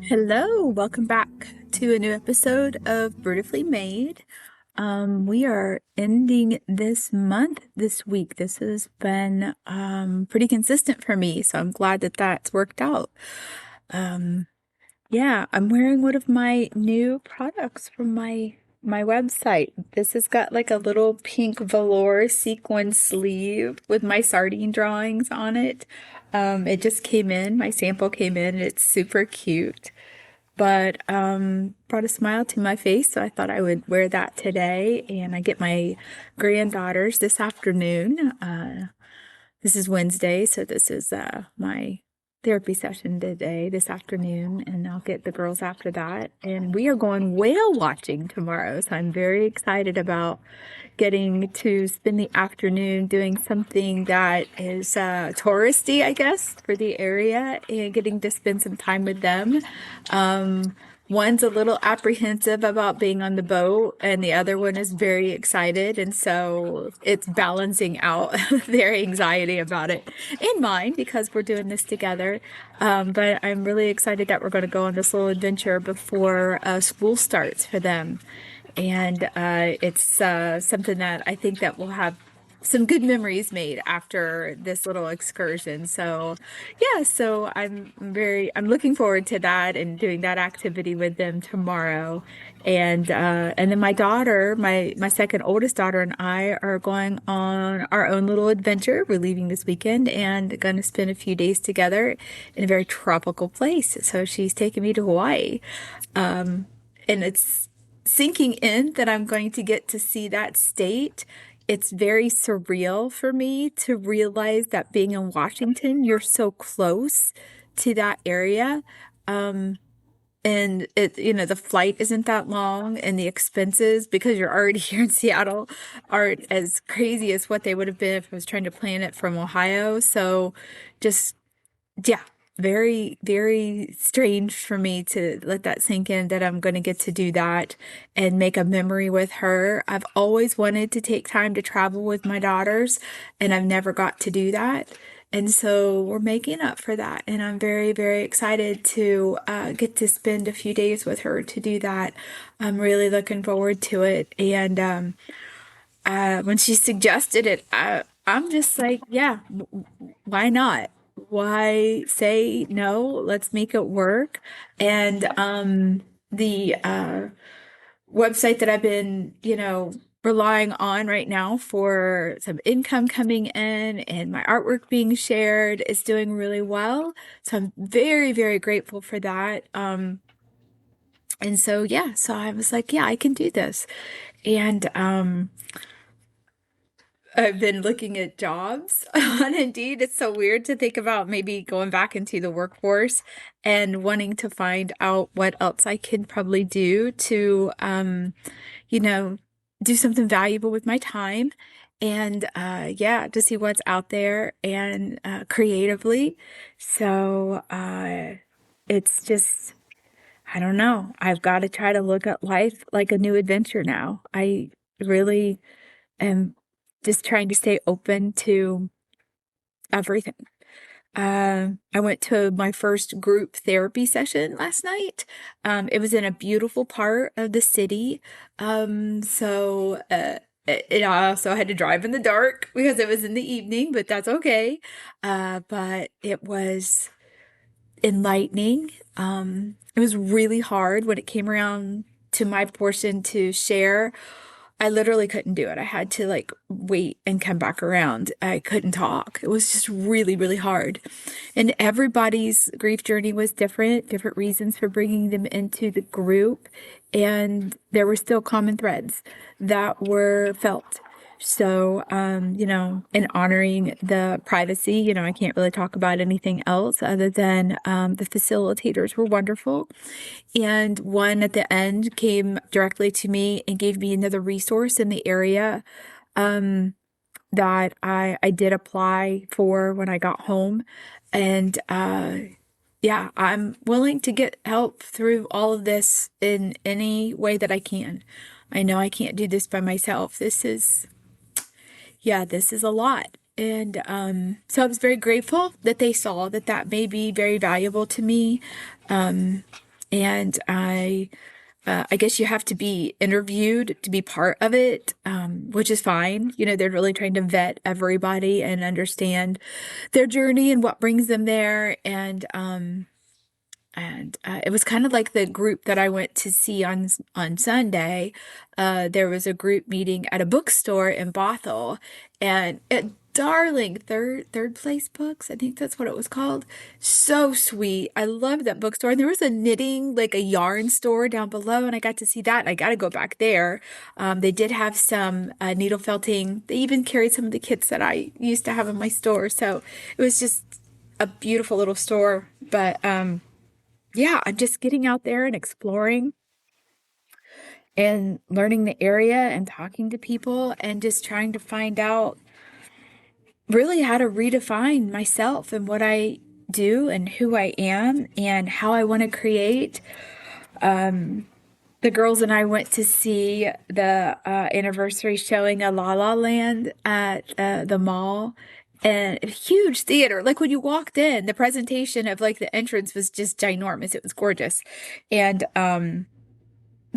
Hello, welcome back to a new episode of Beautifully Made. We are ending this month this week. This has been pretty consistent for me, so I'm glad that that's worked out. Um, yeah, I'm wearing one of my new products from my website. This has got like a little pink velour sequin sleeve with my sardine drawings on it. It just came in, my sample came in, and it's super cute, but brought a smile to my face, so I thought I would wear that today. And I get my granddaughters this afternoon. This is Wednesday, so this is my therapy session today, this afternoon, and I'll get the girls after that. And we are going whale watching tomorrow, so I'm very excited about getting to spend the afternoon doing something that is touristy, I guess, for the area, and getting to spend some time with them. One's a little apprehensive about being on the boat, and the other one is very excited. And so it's balancing out their anxiety about it and mine because we're doing this together. But I'm really excited that we're going to go on this little adventure before school starts for them. And it's something that I think that we'll have some good memories made after this little excursion. So yeah, so I'm looking forward to that and doing that activity with them tomorrow. And then my daughter, my second oldest daughter, and I are going on our own little adventure. We're leaving this weekend and going to spend a few days together in a very tropical place. So she's taking me to Hawaii. And it's sinking in that I'm going to get to see that state. It's very surreal for me to realize that being in Washington, you're so close to that area. And the flight isn't that long, and the expenses, because you're already here in Seattle, aren't as crazy as what they would have been if I was trying to plan it from Ohio. So just, yeah, very, very strange for me to let that sink in that I'm going to get to do that and make a memory with her. I've always wanted to take time to travel with my daughters, and I've never got to do that. And so we're making up for that. And I'm very, very excited to get to spend a few days with her to do that. I'm really looking forward to it. And when she suggested it, I'm just like, yeah, why not? Why say no? Let's make it work. And the website that I've been, relying on right now for some income coming in and my artwork being shared is doing really well. So I'm very, very grateful for that. And so, yeah, so I was like, yeah, I can do this. And I've been looking at jobs on Indeed. It's so weird to think about maybe going back into the workforce and wanting to find out what else I could probably do to, you know, do something valuable with my time and, yeah, to see what's out there and creatively. So, it's just, I don't know. I've got to try to look at life like a new adventure now. I really am just trying to stay open to everything. I went to my first group therapy session last night. It was in a beautiful part of the city. I also had to drive in the dark because it was in the evening, but that's okay. But it was enlightening. It was really hard when it came around to my portion to share. I literally couldn't do it. I had to like wait and come back around. I couldn't talk. It was just really, really hard. And everybody's grief journey was different, different reasons for bringing them into the group. And there were still common threads that were felt. So, in honoring the privacy, I can't really talk about anything else other than the facilitators were wonderful. And one at the end came directly to me and gave me another resource in the area that I did apply for when I got home. And yeah, I'm willing to get help through all of this in any way that I can. I know I can't do this by myself. This is a lot. And so I was very grateful that they saw that that may be very valuable to me. And I guess you have to be interviewed to be part of it, which is fine. You know, they're really trying to vet everybody and understand their journey and what brings them there. And it was kind of like the group that I went to see on Sunday. There was a group meeting at a bookstore in Bothell, and darling third place books, I think that's what it was called. So sweet. I love that bookstore. And there was a knitting, like a yarn store down below, and I got to see that. And I got to go back there. They did have some needle felting. They even carried some of the kits that I used to have in my store. So it was just a beautiful little store. But yeah, I'm just getting out there and exploring and learning the area and talking to people and just trying to find out really how to redefine myself and what I do and who I am and how I want to create. The girls and I went to see the anniversary showing of La La Land at the mall. And a huge theater. Like when you walked in, the presentation of like the entrance was just ginormous. It was gorgeous. And then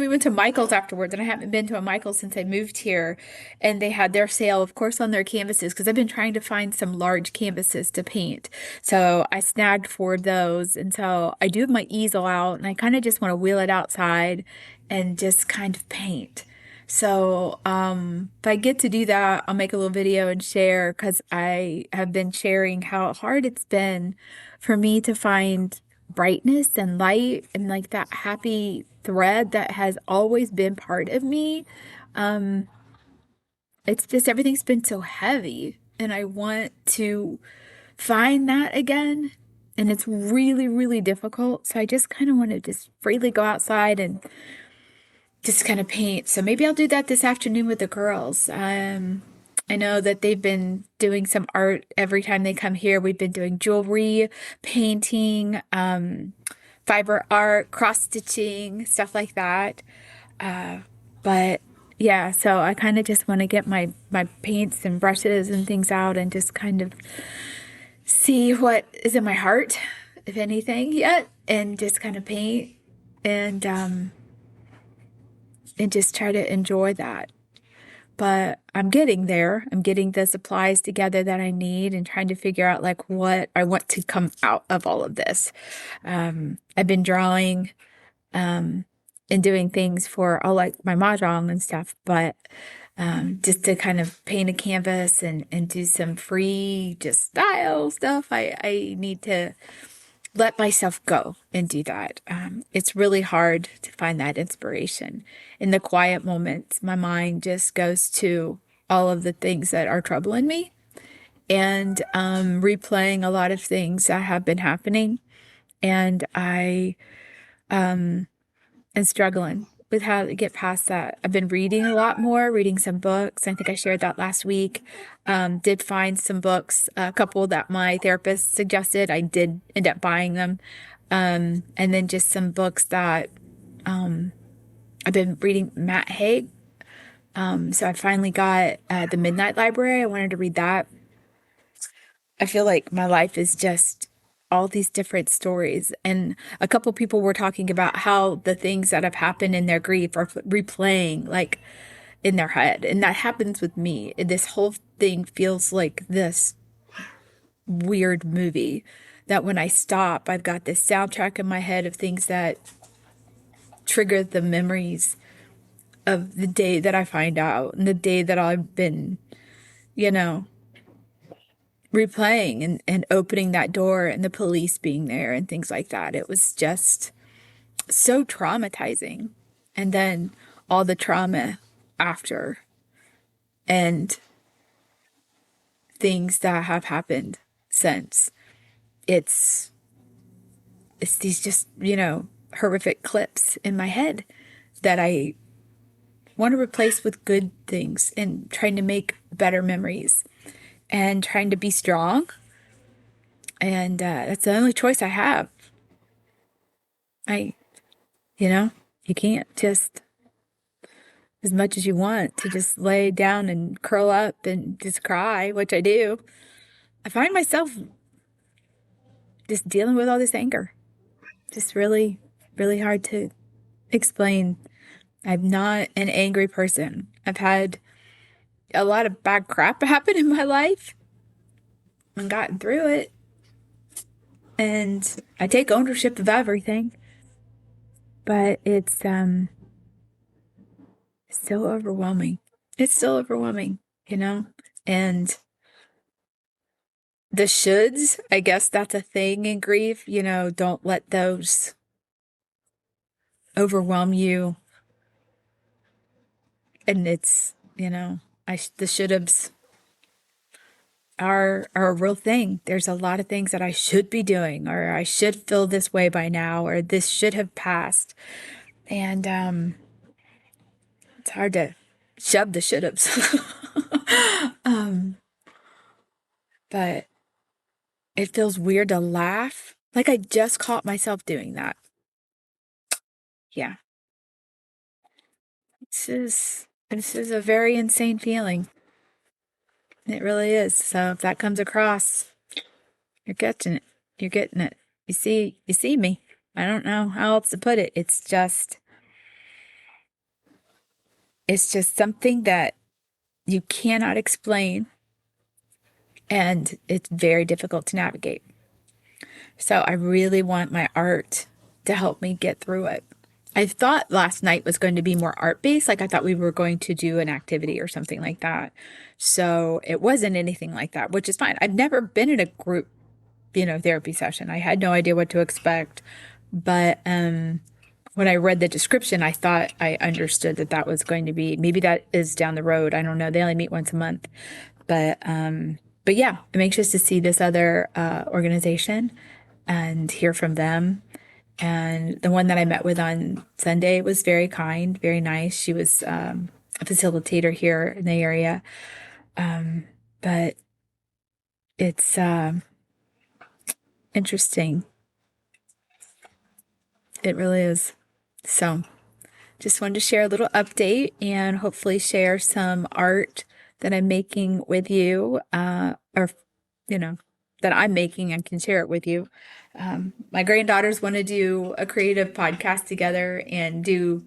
we went to Michael's afterwards, and I haven't been to a Michael's since I moved here. And they had their sale, of course, on their canvases because I've been trying to find some large canvases to paint. So I snagged 4 of those. And so I do have my easel out, and I kind of just want to wheel it outside and just kind of paint. So if I get to do that, I'll make a little video and share because I have been sharing how hard it's been for me to find brightness and light and like that happy thread that has always been part of me. It's just everything's been so heavy and I want to find that again. And it's really, really difficult. So I just kind of want to just freely go outside and just kind of paint. So maybe I'll do that this afternoon with the girls. I know that they've been doing some art every time they come here. We've been doing jewelry, painting, fiber art, cross stitching, stuff like that. But yeah, so I kind of just want to get my paints and brushes and things out and just kind of see what is in my heart, if anything, yet, and just kind of paint and just try to enjoy that. But I'm getting there. I'm getting the supplies together that I need and trying to figure out like what I want to come out of all of this. I've been drawing and doing things for all like my mahjong and stuff, but just to kind of paint a canvas and do some free just style stuff, I need to let myself go and do that. It's really hard to find that inspiration. In the quiet moments, my mind just goes to all of the things that are troubling me and replaying a lot of things that have been happening. And I am struggling with how to get past that. I've been reading a lot more, reading some books. I think I shared that last week. Did find some books, a couple that my therapist suggested. I did end up buying them. And then just some books that I've been reading Matt Haig. So I finally got The Midnight Library. I wanted to read that. I feel like my life is just all these different stories. And a couple people were talking about how the things that have happened in their grief are replaying like in their head. And that happens with me. This whole thing feels like this weird movie that when I stop, I've got this soundtrack in my head of things that trigger the memories of the day that I find out and the day that I've been, you know, replaying and opening that door and the police being there and things like that. It was just so traumatizing. And then all the trauma after and things that have happened since. It's these just, horrific clips in my head that I want to replace with good things and trying to make better memories and trying to be strong. And that's the only choice I have. I, you can't just, as much as you want, to just lay down and curl up and just cry, which I do. I find myself just dealing with all this anger, just really really hard to explain. I'm not an angry person. I've had a lot of bad crap happen in my life and gotten through it. And I take ownership of everything. But it's so overwhelming. It's still overwhelming, you know? And the shoulds, I guess that's a thing in grief, don't let those overwhelm you. And it's, the should haves are a real thing. There's a lot of things that I should be doing, or I should feel this way by now, or this should have passed. And it's hard to shove the should haves. But it feels weird to laugh. Like I just caught myself doing that. Yeah. This is a very insane feeling. It really is. So if that comes across, you're getting it. You're getting it. You see me. I don't know how else to put it. It's just something that you cannot explain, and it's very difficult to navigate. So I really want my art to help me get through it. I thought last night was going to be more art based. Like I thought we were going to do an activity or something like that. So it wasn't anything like that, which is fine. I've never been in a group, therapy session. I had no idea what to expect. But when I read the description, I thought I understood that was going to be, maybe that is down the road. I don't know. They only meet once a month. But yeah, I'm anxious to see this other organization and hear from them. And the one that I met with on Sunday was very kind, very nice. She was a facilitator here in the area. But it's interesting. It really is. So just wanted to share a little update and hopefully share some art that I'm making with you, or, that I'm making and can share it with you. My granddaughters want to do a creative podcast together and do,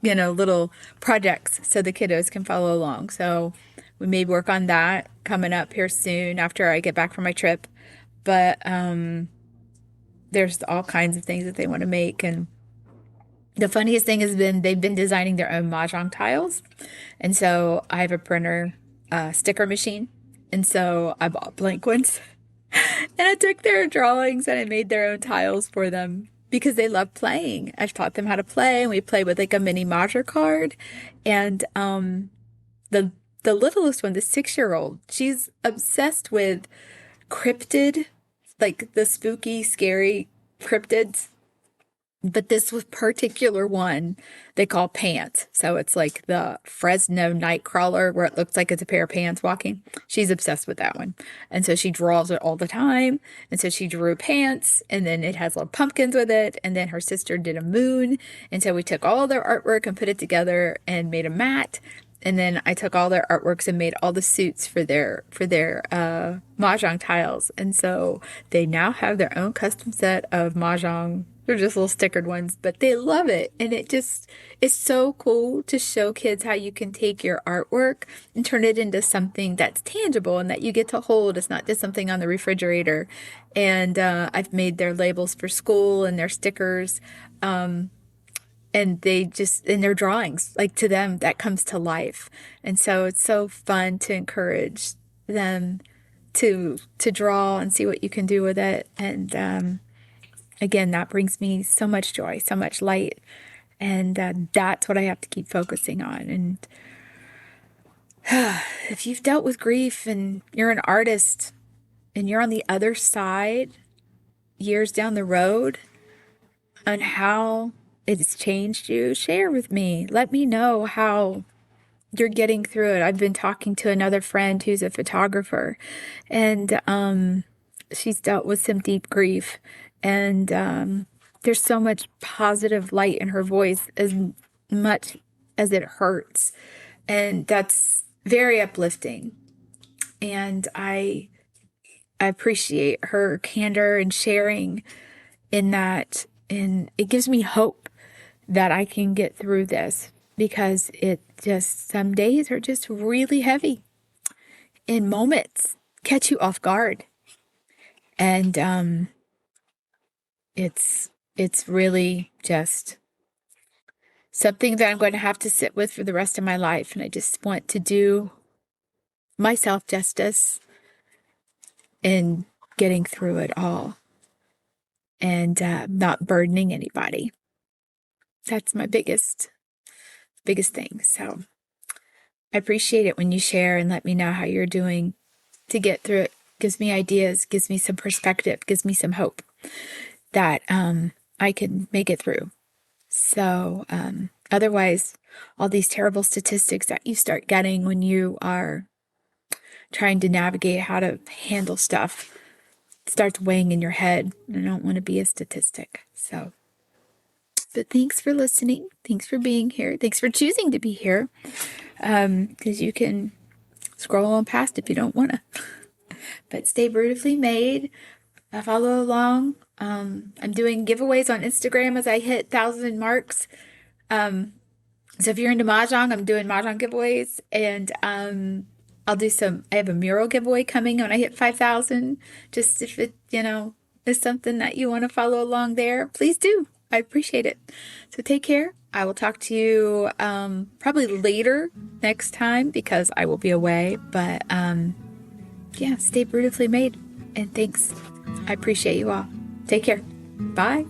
little projects so the kiddos can follow along. So we may work on that coming up here soon after I get back from my trip. But there's all kinds of things that they want to make. And the funniest thing has been they've been designing their own mahjong tiles. And so I have a printer, sticker machine. And so I bought blank ones. And I took their drawings and I made their own tiles for them because they love playing. I've taught them how to play, and we play with like a mini mahjong card. And the littlest one, the 6-year-old, she's obsessed with cryptid, like the spooky, scary cryptids. But this was particular one they call pants. So it's like the Fresno Nightcrawler where it looks like it's a pair of pants walking. She's obsessed with that one. And so she draws it all the time. And so she drew pants, and then it has little pumpkins with it. And then her sister did a moon. And so we took all their artwork and put it together and made a mat. And then I took all their artworks and made all the suits for their mahjong tiles. And so they now have their own custom set of mahjong. They're just little stickered ones, but they love it. And it's so cool to show kids how you can take your artwork and turn it into something that's tangible and that you get to hold. It's not just something on the refrigerator. And I've made their labels for school and their stickers. And they just, in their drawings, like to them, that comes to life. And so it's so fun to encourage them to draw and see what you can do with it. And again, that brings me so much joy, so much light. And that's what I have to keep focusing on. And if you've dealt with grief and you're an artist and you're on the other side years down the road on how it's changed you, share with me. Let me know how you're getting through it. I've been talking to another friend who's a photographer, and she's dealt with some deep grief. And there's so much positive light in her voice, as much as it hurts. And that's very uplifting. And I appreciate her candor and sharing in that and it gives me hope that I can get through this, because some days are just really heavy, and moments catch you off guard. And it's really just something that I'm going to have to sit with for the rest of my life. And I just want to do myself justice in getting through it all, and not burdening anybody. That's my biggest thing. So I appreciate it when you share and let me know how you're doing to get through it. Gives me ideas, gives me some perspective, gives me some hope that I can make it through. So otherwise, all these terrible statistics that you start getting when you are trying to navigate how to handle stuff starts weighing in your head. I don't want to be a statistic. So, but thanks for listening. Thanks for being here. Thanks for choosing to be here. Because you can scroll on past if you don't want to. But stay beautifully made. Follow along. I'm doing giveaways on Instagram as I hit 1,000 marks. So if you're into Mahjong, I'm doing Mahjong giveaways, and I have a mural giveaway coming when I hit 5,000. Just if it, is something that you want to follow along there, please do. I appreciate it. So take care. I will talk to you probably later next time, because I will be away. But stay beautifully made. And thanks. I appreciate you all. Take care. Bye.